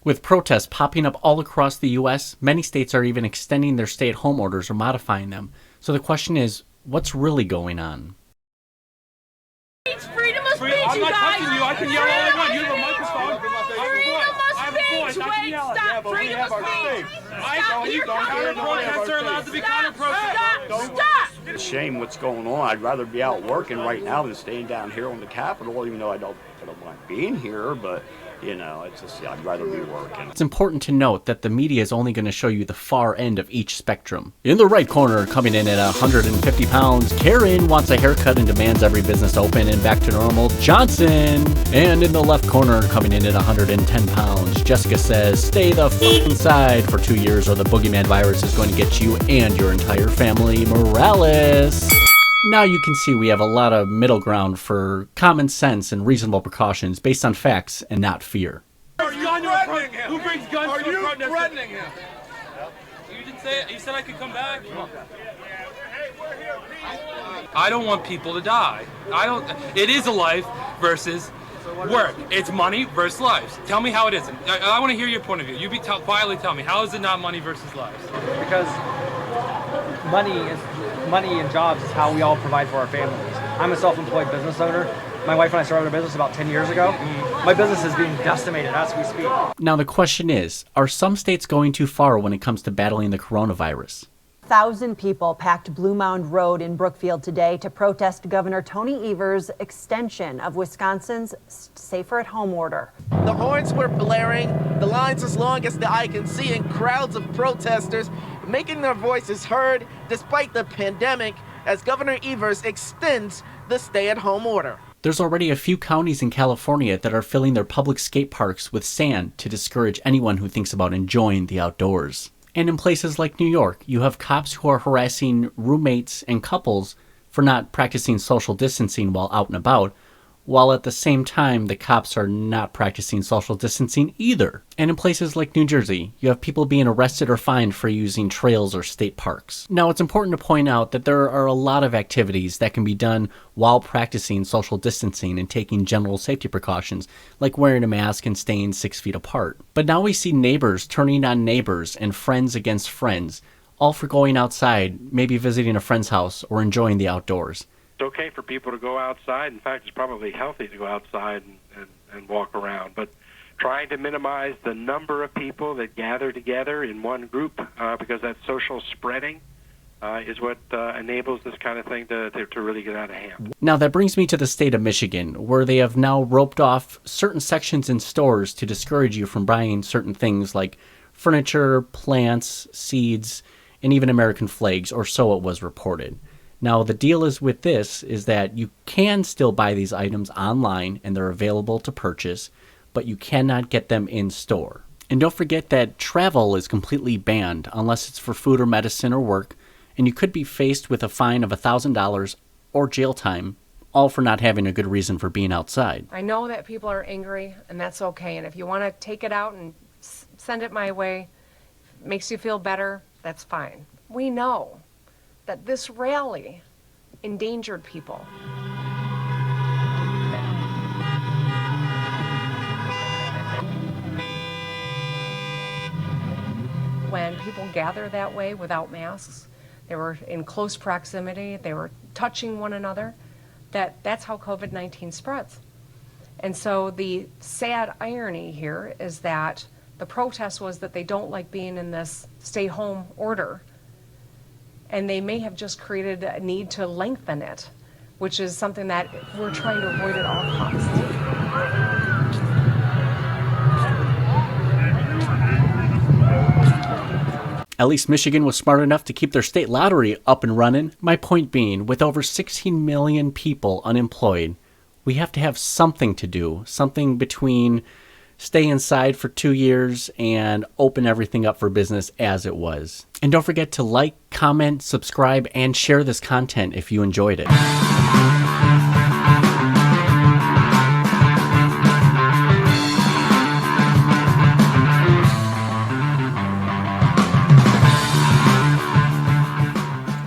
With protests popping up all across the U.S., many states are even extending their stay-at-home orders or modifying them. So the question is, what's really going on? It's freedom of speech, I'm not touching you. I can yell all I want. You have a microphone. I have a voice. I can yell. Stop. Freedom of speech. Counter-protesters are allowed to be counter-protesters. Stop. It's a shame what's going on. I'd rather be out working right now than staying down here on the Capitol, even though I don't mind being here, but it's just, I'd rather be working. It's important to note that the media is only going to show you the far end of each spectrum. In the right corner, coming in at 150 pounds, Karen wants a haircut and demands every business open and back to normal, Johnson. And in the left corner, coming in at 110 pounds, Jessica says, stay the fuck inside for 2 years or the boogeyman virus is going to get you and your entire family, Morales. Now you can see we have a lot of middle ground for common sense and reasonable precautions based on facts and not fear. Are you threatening him? Who brings guns Are to a you protest? threatening him? You didn't say it. You said I could come back. I don't want people to die. It is a life versus work. It's money versus lives. Tell me how it isn't. I want to hear your point of view. You quietly tell me. How is it not money versus lives? Because money and jobs is how we all provide for our families. I'm a self-employed business owner. My wife and I started a business about 10 years ago. My business is being decimated as we speak. Now the question is, are some states going too far when it comes to battling the coronavirus? 1,000 people packed Blue Mound Road in Brookfield today to protest Governor Tony Evers' extension of Wisconsin's safer-at-home order. The horns were blaring, the lines as long as the eye can see, and crowds of protesters making their voices heard despite the pandemic as Governor Evers extends the stay-at-home order. There's already a few counties in California that are filling their public skate parks with sand to discourage anyone who thinks about enjoying the outdoors. And in places like New York, you have cops who are harassing roommates and couples for not practicing social distancing while out and about, while at the same time the cops are not practicing social distancing either. And in places like New Jersey, you have people being arrested or fined for using trails or state parks. Now, it's important to point out that there are a lot of activities that can be done while practicing social distancing and taking general safety precautions, like wearing a mask and staying 6 feet apart. But now we see neighbors turning on neighbors and friends against friends, all for going outside, maybe visiting a friend's house or enjoying the outdoors. It's okay for people to go outside. In fact, it's probably healthy to go outside and walk around. But trying to minimize the number of people that gather together in one group because that social spreading is what enables this kind of thing to really get out of hand. Now that brings me to the state of Michigan, where they have now roped off certain sections in stores to discourage you from buying certain things like furniture, plants, seeds, and even American flags, or so it was reported. Now, the deal is with this is that you can still buy these items online and they're available to purchase, but you cannot get them in store. And don't forget that travel is completely banned unless it's for food or medicine or work, and you could be faced with a fine of $1,000 or jail time, all for not having a good reason for being outside. I know that people are angry, and that's okay. And if you want to take it out and send it my way, makes you feel better, that's fine. We know that this rally endangered people. When people gather that way without masks, they were in close proximity, they were touching one another, that's how COVID-19 spreads. And so the sad irony here is that the protest was that they don't like being in this stay-home order, and they may have just created a need to lengthen it, which is something that we're trying to avoid at all costs. At least Michigan was smart enough to keep their state lottery up and running. My point being, with over 16 million people unemployed, we have to have something to do, something between stay inside for 2 years and open everything up for business as it was. And don't forget to like, comment, subscribe, and share this content if you enjoyed it.